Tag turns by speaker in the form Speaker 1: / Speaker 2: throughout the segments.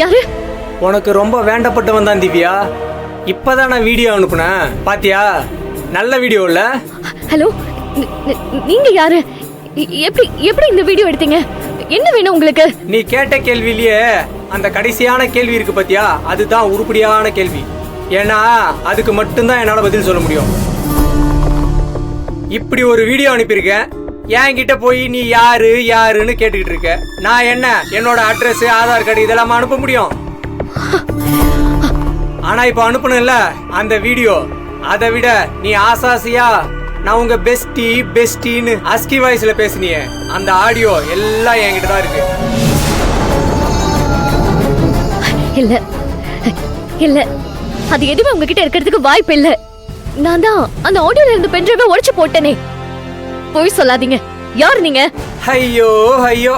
Speaker 1: யாரு?
Speaker 2: உனக்கு ரொம்ப வேண்டப்பட்டவன் தான் திவ்யா. இப்பதான் நான் வீடியோ அனுப்புனேன், பாத்தியா? நல்ல வீடியோ இல்ல?
Speaker 1: ஹலோ, நீங்க யாரு? எப்படி எப்படி இந்த வீடியோ எடுத்தீங்க? என்ன வேணும் உங்களுக்கு?
Speaker 2: நீ கேட்ட கேள்வியிலேயே அந்த கடைசியான கேள்வி இருக்கு பாத்தியா, அதுதான் உருப்படியான கேள்வி. ஏன்னா அதுக்கு மட்டும்தான் என்னால பதில் சொல்ல முடியும். இப்படி ஒரு வீடியோ அனுப்பியிருக்கேன், என்கிட்ட போய் நீ யாரு யாருன்னு கேட்டுக்கிட்டு இருக்க. நான் என்ன என்னோட அட்ரஸ், ஆதார் கார்டு இதெல்லாம் அனுப்ப முடியும்? ஆனா இப்ப அனுப்பணும்ல அந்த வீடியோ, அதை விட நீ ஆசாசியா நான் உங்க பெஸ்டின்னு அஸ்கி வாய்ஸ்ல பேசுனியே, அந்த ஆடியோ எல்லாம் என்கிட்ட தான் இருக்கு.
Speaker 1: இல்ல இல்ல, அது எதுவுமே உங்ககிட்ட இருக்கிறதுக்கு வாய்ப்பு இல்ல. நான் தான் அந்த ஆடியோல இருந்து பென்ட்ரைவை உடைச்சு போட்டேனே. போய் சொல்லாதீங்க. யார் நீங்க?
Speaker 2: ஐயோ ஐயோ,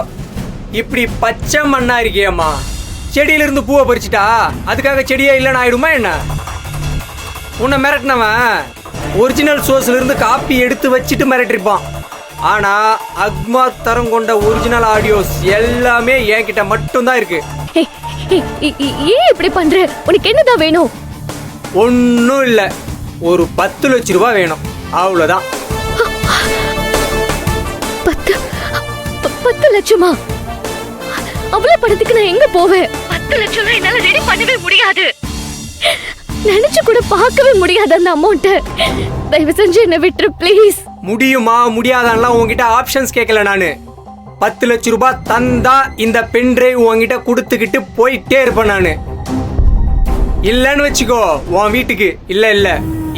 Speaker 2: இப்படி பச்சை மண்ணா இருக்கியம்மா. செடியில இருந்து பூவை பறிச்சுட்டா அதுக்காக செடியே இல்லைன்னு ஆயிடுமா என்ன? உன்னை மிரட்டினவன் ஒரிஜினல் சோர்ஸ்ல இருந்து காப்பி எடுத்து வச்சுட்டு மிரட்டிருப்பான். ஆனா அக்மா தரம் கொண்ட ஒரிஜினல் ஆடியோஸ் எல்லாமே என்கிட்ட மட்டும்தான் இருக்கு.
Speaker 1: ஏன் இப்படி பண்ற? உனக்கு என்னதான் வேணும்?
Speaker 2: ஒன்னும் இல்ல, ஒரு 10 லட்சம் ரூபாய் வேணும், அவ்வளவுதான்.
Speaker 1: 10 லட்சமா? அவ்வளவு பணத்துக்கு நான் எங்க போவேன்? 10 லட்சம் என்னால ரெடி பண்ணவே முடியாது. நினைச்சு கூட பார்க்கவே முடியாது அந்த அமௌண்ட். தயவு செஞ்சு என்ன விட்டுரு ப்ளீஸ்.
Speaker 2: முடியுமா முடியாதான்லாம் உன்கிட்ட ஆப்ஷன்ஸ் கேட்கல நானு. 10 லட்சம் ரூபாய் தந்தா இந்த பென் டிரைவ் உன்கிட்ட கொடுத்துக்கிட்டு போயிட்டே இருப்பேன் நானு. இல்லன்னு வச்சுக்கோ, உன் வீட்டுக்கு இல்ல இல்ல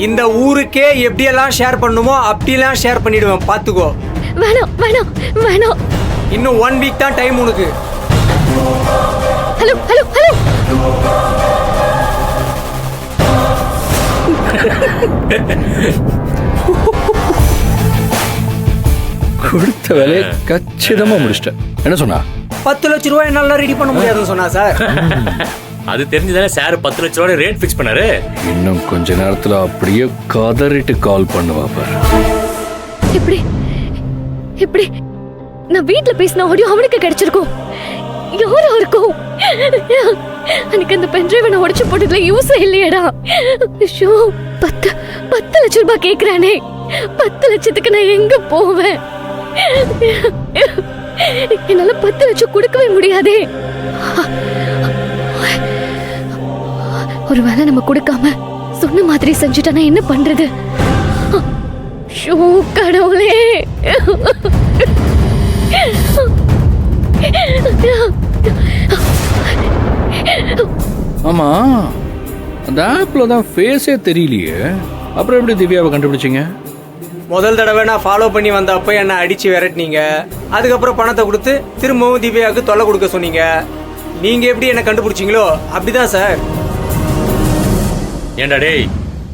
Speaker 2: இந்த ஊருக்கே எப்படியெல்லாம் ஷேர் பண்ணுமோ அப்படியெல்லாம் ஷேர் பண்ணிடுவேன், பாத்துக்கோ.
Speaker 1: வேணாம் வேணாம் வேணாம்.
Speaker 2: இன்னும் 1 வீக் தான் டைம் உனக்கு.
Speaker 1: Hello hello hello.
Speaker 3: கொடுத்த வேலையை கச்சிதமா முடிச்சிட்டேன். என்ன சொன்னா?
Speaker 2: 10 லட்சம் ரூபாய் என்னால ரெடி பண்ண முடியாதுன்னு சொன்னா சார்.
Speaker 4: அது தெரிஞ்சுதானே சார் 10 லட்சம் ரூபாய் ரேட் ஃபிக்ஸ் பண்ணாரு.
Speaker 3: இன்னும் கொஞ்ச நேரத்துல அப்படியே கதறிட்டு கால் பண்ணுவா பாரு.
Speaker 1: எப்படி எப்படி நான் வீட்ல பேசின ஆடியோ அவனுக்கு கிடைச்சிருக்கும்? யாரா இருக்கும்? எனக்கு அந்த பென்ட்ரைவை நான் உடைச்சு போட்டதுல யூஸ் இல்லையடா. ஷோ, 10 லட்சம் ரூபாய் கேக்குறானே. 10 லட்சத்துக்கு நான் எங்க போவேன்? என்னால 10 லட்சம் கொடுக்கவே முடியாதே. ஒருவேளை நம்ம கொடுக்காம சொன்ன மாதிரி செஞ்சுட்டா நான் என்ன பண்றது? ஷோ கடவுளே.
Speaker 3: ஆமா, அந்த ஆப்ல தான் ஃபேஸே தெரியலையே, அப்புறம் எப்படி திவ்யாவை கண்டுபிடிச்சீங்க?
Speaker 2: முதல் தடவை நான் ஃபாலோ பண்ணி வந்தப்ப என்ன அடிச்சு விரட்டினீங்க. அதுக்கப்புறம் பணத்தை கொடுத்து திரும்பவும் திவ்யாவுக்கு தொல்லை கொடுக்க சொன்னீங்க. நீங்க எப்படி என்ன கண்டுபிடிச்சீங்களோ அப்படிதான் சார்.
Speaker 4: ஏண்டா டேய்,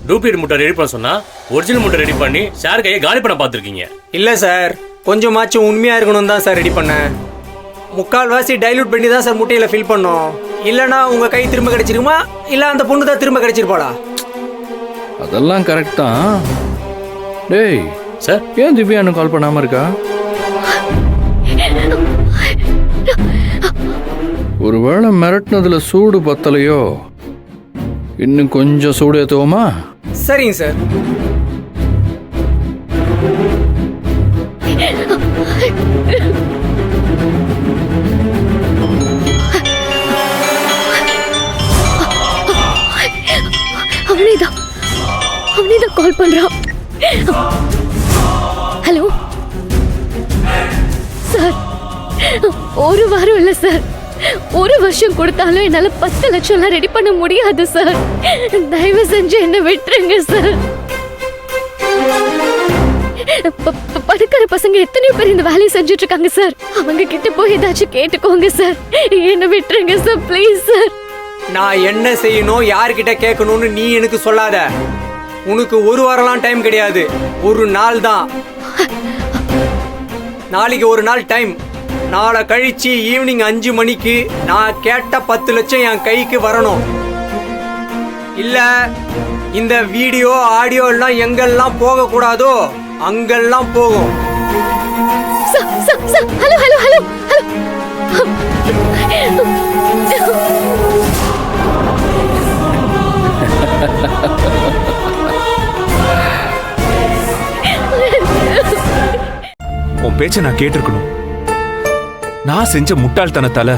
Speaker 4: டூப்ளிகேட் மூட்டை ரெடி பண்ண சொன்னா ஒரிஜினல் மூட்டை ரெடி பண்ணி சார் கையை காலி பண்ண பார்த்துருக்கீங்க.
Speaker 2: இல்ல சார், கொஞ்சமாச்சும் உண்மையா இருக்கணும் தான் சார் ரெடி பண்ணேன். 3/4 டைல்யூட் பண்ணி தான் சார் முட்டையில ஃபில் பண்ணோம். இல்லனா உங்க கை திரும்ப கிடைச்சிருக்குமா, இல்ல அந்த பொண்ணு தான் திரும்ப கிடைச்சிருப்பாளா?
Speaker 3: அதெல்லாம் கரெக்ட் தான். டேய்
Speaker 4: சார்,
Speaker 3: ஏன் திவ்யா எனக்கு கால் பண்ணாம இருக்கா? ஒருவேளை மிரட்டினதுல சூடு பத்தலையோ? இன்னும் கொஞ்சம் சூடு ஏத்துவோமா?
Speaker 2: சரிங்க சார்.
Speaker 1: அவனேதான் கால் பண்றான். ஹலோ சார், 1 வாரம் இல்ல சார், 1 வருஷம் கொடுத்தாலும் என்னால 10 லட்சம் ரெடி பண்ண முடியாது சார். தயவு செஞ்சு என்ன விட்டுருங்க சார். படுக்கிற பசங்க எத்தனையோ பேர் இந்த வேலையை செஞ்சுட்டு இருக்காங்க சார். அவங்க கிட்ட போய் ஏதாச்சும் கேட்டுக்கோங்க சார். என்ன விட்டுருங்க சார் ப்ளீஸ் சார்.
Speaker 2: நான் என்ன செய்யணும், யார்கிட்ட கேட்கணும்னு நீ எனக்கு சொல்லாத. உனக்கு 1 வாரம்லாம் டைம் கிடையாது, 1 நாள் தான். நாளைக்கு 1 நாள் டைம். நாளை கழிச்சு ஈவினிங் 5 மணிக்கு நான் கேட்ட 10 லட்சம் என் கைக்கு வரணும். இல்ல இந்த வீடியோ ஆடியோ எல்லாம் எங்கெல்லாம் போக கூடாதோ அங்கெல்லாம் போகும்.
Speaker 1: Hello hello hello hello.
Speaker 5: உன் பேச்ச நான் கேட்டிருக்கணும். நான் செஞ்ச முட்டாள்தனத்தால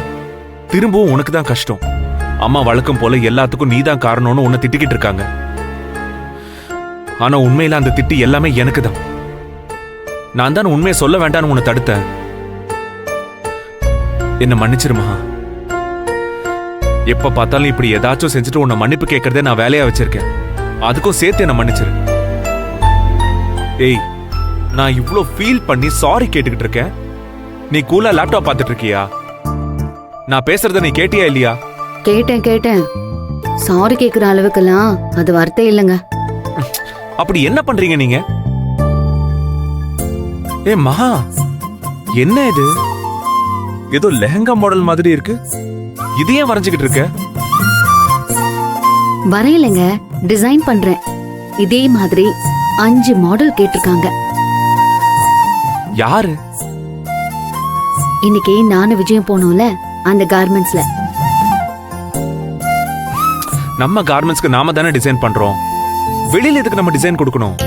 Speaker 5: திரும்பவும் உனக்கு தான் கஷ்டம். அம்மா வழக்கம் போல எல்லாத்துக்கும் நீதான் காரணம்னு உன்னை திட்டிக்கிட்டு இருக்காங்க. ஆனா உண்மையில அந்த திட்டு எல்லாமே எனக்கு தான். நான் தான் உண்மையை சொல்ல வேண்டாம்னு உன்னை தடுத்தேன். என்ன மன்னிச்சிரு மகா. எப்ப பார்த்தாலும் இப்படி ஏதாச்சும் செஞ்சுட்டு உன்னை மன்னிப்பு கேட்கறதே நான் வேலையா வச்சிருக்கேன். அதுக்கும் சேர்த்து என்ன மன்னிச்சிரு. ஏய், நான் இவ்ளோ ஃபீல் பண்ணி சாரி கேட்டுக்கிட்டு இருக்கேன். நீ கூலா லேப்டாப் பார்த்துட்டு இருக்கியா? நான் பேசுறத நீ கேட்டியா இல்லையா?
Speaker 6: கேட்டேன். சாரி கேக்குற அளவுக்கெல்லாம் அது வார்த்தை இல்லைங்க.
Speaker 5: அப்படி என்ன பண்றீங்க நீங்க? ஏ மகா, என்ன இது? ஏதோ லெஹங்கா மாடல் மாதிரி இருக்கு. இது ஏன் வரைஞ்சுக்கிட்டு இருக்க?
Speaker 6: வரையலைங்க, டிசைன் பண்றேன். இதே மாதிரி 5 மாடல் கேட்டிருக்காங்க.
Speaker 5: யாரு?
Speaker 6: இன்னைக்கு நானும் விஜயம் போனோம்ல அந்த கார்மெண்ட்ஸ்ல.
Speaker 5: நம்ம கார்மெண்ட்ஸ்க்கு நாம தானே டிசைன் பண்றோம். வெளியில எதுக்கு நம்ம டிசைன் கொடுக்கணும்?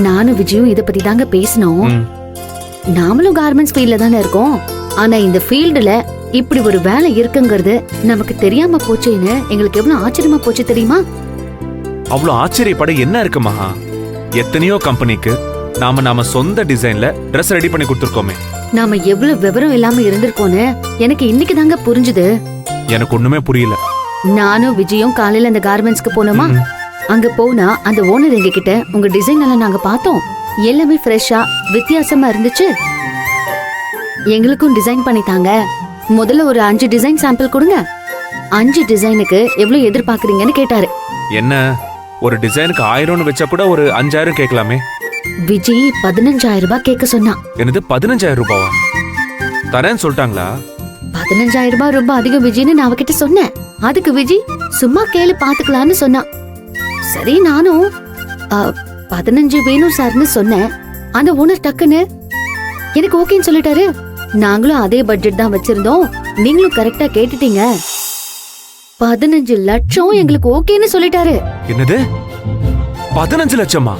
Speaker 6: நானும் விஜயும் இத பத்தி தாங்க பேசணும். நாமளும் கார்மெண்ட்ஸ் ஃபீல்ட்ல தானே இருக்கோம். ஆனா இந்த ஃபீல்டுல இப்படி ஒரு வேலை இருக்குங்கிறது நமக்கு தெரியாம போச்சேன்னு எங்களுக்கு எவ்வளவு ஆச்சரியமா போச்சு தெரியுமா?
Speaker 5: அவ்வளவு ஆச்சரியப்பட என்ன இருக்கு மகா? எத்தனையோ கம்பெனிக்கு நாம சொந்த டிசைன்ல Dress ரெடி பண்ணி கொடுத்துருக்கோமே.
Speaker 6: நாம எவ்வளவு விவரம் இல்லாம இருந்திருக்கோன்னு எனக்கு இன்னைக்கு தாங்க புரிஞ்சுது.
Speaker 5: எனக்கு ஒண்ணுமே புரியல.
Speaker 6: நானும் விஜயும் காலையில அந்த கார்மெண்ட்ஸ்க்கு போனோமா? அங்க போனா அந்த ஓனர் எங்க கிட்ட உங்க டிசைன் எல்லாம் நாங்க பார்த்தோம், எல்லாமே ஃப்ரெஷ்ஷா வித்தியாசமா இருந்துச்சு, எங்களுக்கும் டிசைன் பண்ணித்தாங்க, முதல்ல ஒரு 5 டிசைன் சாம்பிள் கொடுங்க, 5 டிசைனுக்கு எவ்வளவு எதிர்பார்க்கறீங்கன்னு கேட்டாரு.
Speaker 5: என்ன, ஒரு டிசைனுக்கு 1000 வச்சா கூட ஒரு 5000 கேட்கலாமே.
Speaker 6: விஜய் 15000 ரூபாய் கேட்க சொன்னான்.
Speaker 5: என்னது 15000 ரூபாவா? தரேன்னு சொல்லிட்டாங்களா?
Speaker 6: 15000 ரூபாய் ரொம்ப அதிகம் விஜய்னு நான் அவகிட்ட சொன்னேன். அதுக்கு விஜய் சும்மா கேளு பாத்துக்கலான்னு சொன்னான். சரி நானும் 15 வேணும் சார்னு சொன்னேன். அந்த ஓனர் டக்குன்னு எனக்கு ஓகேன்னு சொல்லிட்டாரு. நாங்களும் அதே பட்ஜெட் தான் வச்சிருந்தோம், நீங்களும் கரெக்டா கேட்டுட்டீங்க, 15 லட்சம் எங்களுக்கு ஓகேன்னு சொல்லிட்டாரு.
Speaker 5: என்னது 15 லட்சமா?